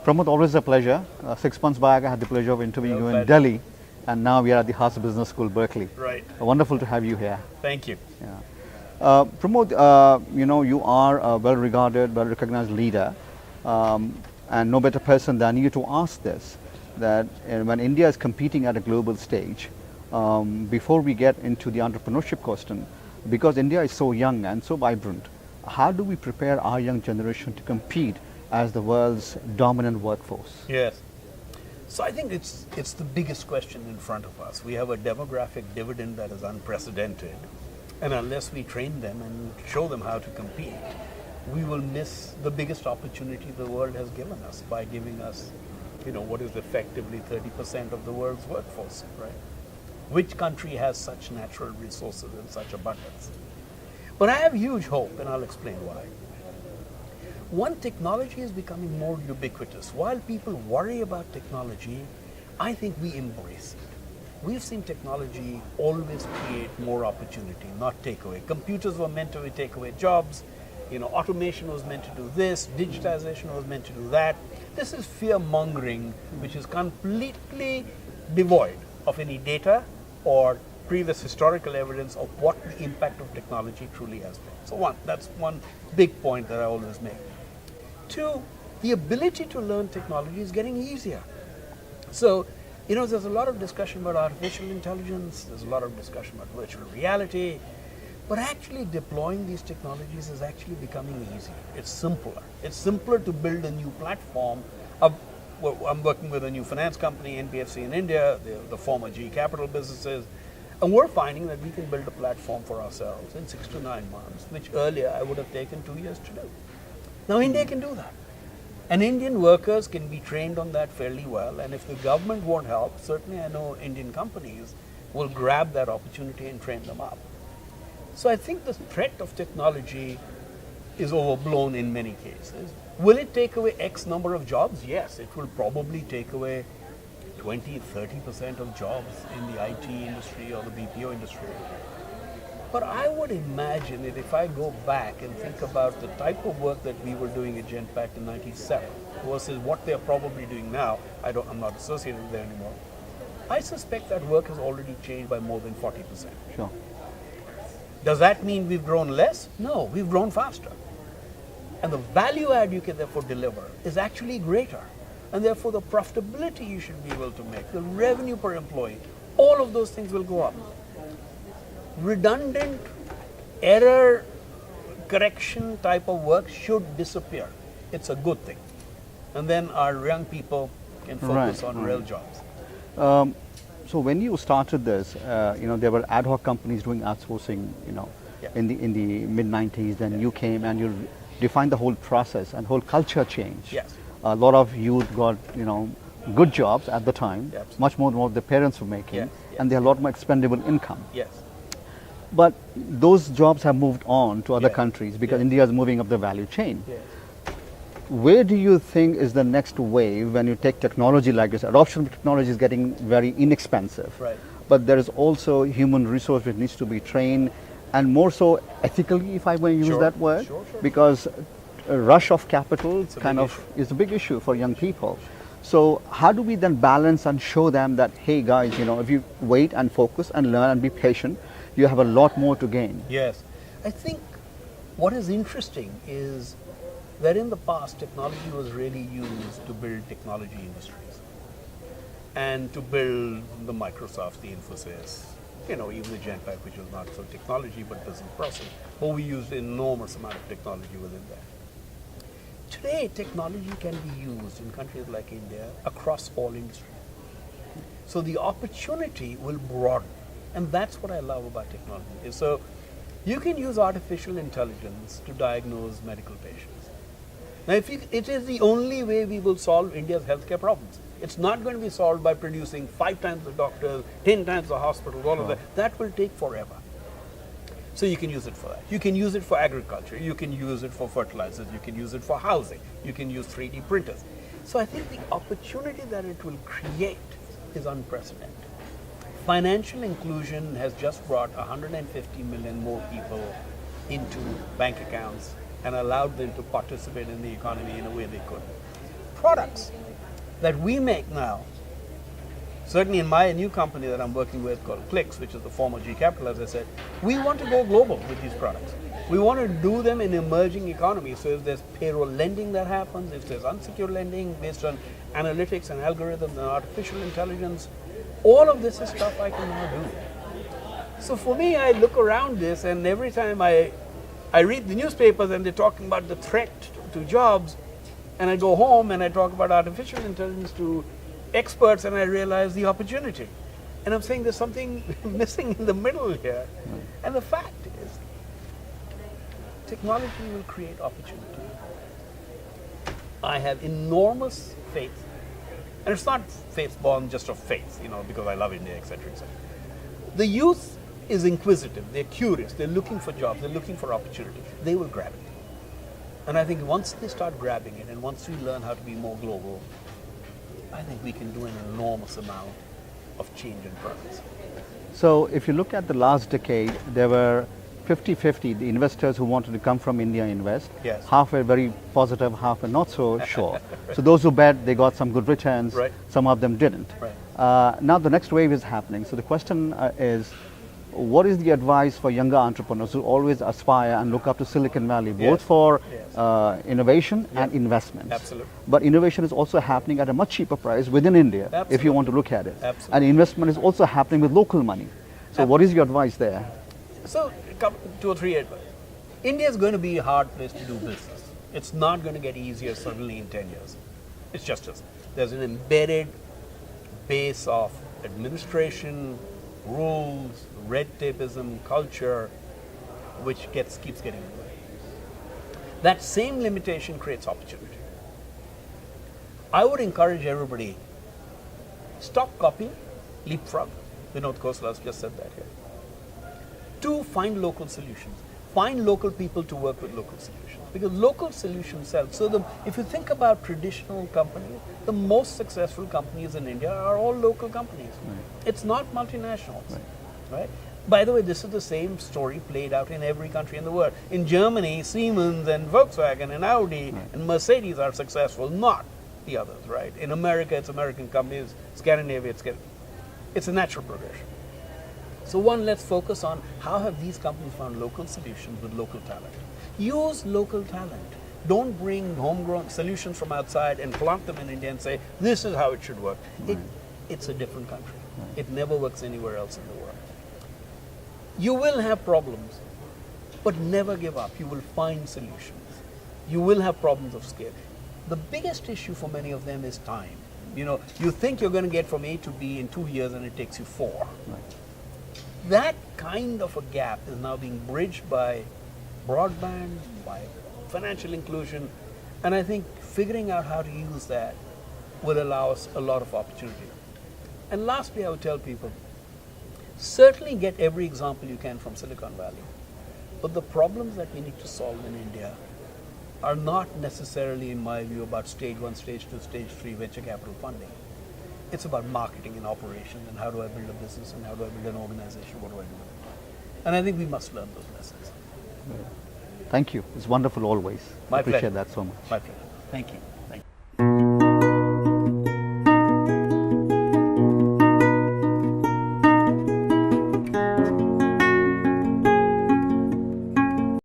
Pramod, always a pleasure. 6 months back, I had the pleasure of interviewing you in Delhi, and now we are at the Harvard Business School, Berkeley. Right. Wonderful to have you here. Thank you. Pramod, you are a well-regarded, well-recognized leader, and no better person than you to ask this, that when India is competing at a global stage, before we get into the entrepreneurship question, because India is so young and so vibrant, how do we prepare our young generation to compete as the world's dominant workforce? Yes. So I think it's the biggest question in front of us. We have a demographic dividend that is unprecedented, and unless we train them and show them how to compete, we will miss the biggest opportunity the world has given us by giving us, what is effectively 30% of the world's workforce, right? Which country has such natural resources in such abundance? But I have huge hope, and I'll explain why. One, technology is becoming more ubiquitous. While people worry about technology, I think we embrace it. We've seen technology always create more opportunity, not take away. Computers were meant to take away jobs. Automation was meant to do this. Digitization was meant to do that. This is fear-mongering, which is completely devoid of any data or previous historical evidence of what the impact of technology truly has been. So that's one big point that I always make. Two, the ability to learn technology is getting easier. So, there's a lot of discussion about artificial intelligence, there's a lot of discussion about virtual reality, but actually deploying these technologies is actually becoming easier. It's simpler. It's simpler to build a new platform. I'm working with a new finance company, NBFC in India, the former GE Capital businesses, and we're finding that we can build a platform for ourselves in 6 to 9 months, which earlier I would have taken 2 years to do. Now India can do that. And Indian workers can be trained on that fairly well, and if the government won't help, certainly I know Indian companies will grab that opportunity and train them up. So I think the threat of technology is overblown in many cases. Will it take away X number of jobs? Yes, it will probably take away 20, 30% of jobs in the IT industry or the BPO industry. But I would imagine that if I go back and think about the type of work that we were doing at GenPact in 97 versus what they're probably doing now, I'm not associated with them anymore, I suspect that work has already changed by more than 40%. Sure. Does that mean we've grown less? No, we've grown faster. And the value add you can therefore deliver is actually greater. And therefore the profitability you should be able to make, the revenue per employee, all of those things will go up. Redundant error correction type of work should disappear. It's a good thing. And then our young people can focus on real jobs. So when you started this, there were ad hoc companies doing outsourcing, in the mid-90s. Then you came and you defined the whole process and whole culture change. Yes. A lot of youth got, good jobs at the time, much more than what their parents were making, and they had a lot more expendable income. Yes. But those jobs have moved on to other countries because India is moving up the value chain. Yes. Where do you think is the next wave when you take technology like this? Adoption of technology is getting very inexpensive. Right. But there is also human resource which needs to be trained, and more so ethically, if I may use that word, because a rush of capital is a big issue for young people. So how do we then balance and show them that, hey guys, if you wait and focus and learn and be patient, you have a lot more to gain? Yes. I think what is interesting is that in the past, technology was really used to build technology industries and to build the Microsoft, the Infosys, even the GenPact, which was not so technology but business process, but we used an enormous amount of technology within that. Today, technology can be used in countries like India across all industries. So the opportunity will broaden, and that's what I love about technology. So you can use artificial intelligence to diagnose medical patients. Now, it is the only way we will solve India's healthcare problems. It's not going to be solved by producing 5 times the doctors, 10 times the hospitals, all of that. That will take forever. So you can use it for that. You can use it for agriculture. You can use it for fertilizers. You can use it for housing. You can use 3D printers. So I think the opportunity that it will create is unprecedented. Financial inclusion has just brought 150 million more people into bank accounts and allowed them to participate in the economy in a way they could. products that we make now, certainly in my new company that I'm working with called CLIX, which is the former G Capital, as I said, we want to go global with these products. We want to do them in emerging economies. So if there's payroll lending that happens, if there's unsecured lending based on analytics and algorithms and artificial intelligence, all of this is stuff I can now do. So for me, I look around this, and every time I read the newspapers and they're talking about the threat to jobs, and I go home and I talk about artificial intelligence to experts, and I realize the opportunity. And I'm saying there's something missing in the middle here. And the fact is, technology will create opportunity. I have enormous faith, and it's not faith born just of faith, because I love India, etc., etc. The youth is inquisitive, they're curious, they're looking for jobs, they're looking for opportunity. They will grab it. And I think once they start grabbing it, and once we learn how to be more global, I think we can do an enormous amount of change and progress. So if you look at the last decade, there were 50-50, the investors who wanted to come from India invest. Yes. Half were very positive, half were not so sure. Right. So those who bet, they got some good returns, right. Some of them didn't. Right. Now the next wave is happening. So the question is, what is the advice for younger entrepreneurs who always aspire and look up to Silicon Valley, both for innovation and investments? Absolutely. But innovation is also happening at a much cheaper price within India, Absolutely. if you want to look at it. Absolutely. And investment is also happening with local money. So what is your advice there? So, 2 or 3 advice. India is going to be a hard place to do business. It's not going to get easier suddenly in 10 years. It's just there's an embedded base of administration, rules, red tapeism, culture, which keeps getting in the way. That same limitation creates opportunity. I would encourage everybody, stop copying, leapfrog. Vinod Khosla just said that here. 2, find local solutions. Find local people to work with local solutions, because local solutions sell. So if you think about traditional companies, the most successful companies in India are all local companies. Right. It's not multinationals, right? By the way, this is the same story played out in every country in the world. In Germany, Siemens and Volkswagen and Audi and Mercedes are successful, not the others, right? In America, it's American companies. Scandinavia, it's a natural progression. So one, let's focus on how have these companies found local solutions with local talent. Use local talent. Don't bring homegrown solutions from outside and plant them in India and say, this is how it should work. Right. It's a different country. Right. It never works anywhere else in the world. You will have problems, but never give up. You will find solutions. You will have problems of scale. The biggest issue for many of them is time. You think you're going to get from A to B in 2 years and it takes you 4. Right. That kind of a gap is now being bridged by broadband, by financial inclusion, and I think figuring out how to use that will allow us a lot of opportunity. And lastly, I would tell people, certainly get every example you can from Silicon Valley, but the problems that we need to solve in India are not necessarily, in my view, about stage 1, stage 2, stage 3 venture capital funding. It's about marketing and operations, and how do I build a business, and how do I build an organization, what do I do with it? And I think we must learn those lessons. Thank you. It's wonderful always. My Appreciate pleasure. that so much. My pleasure. Thank you.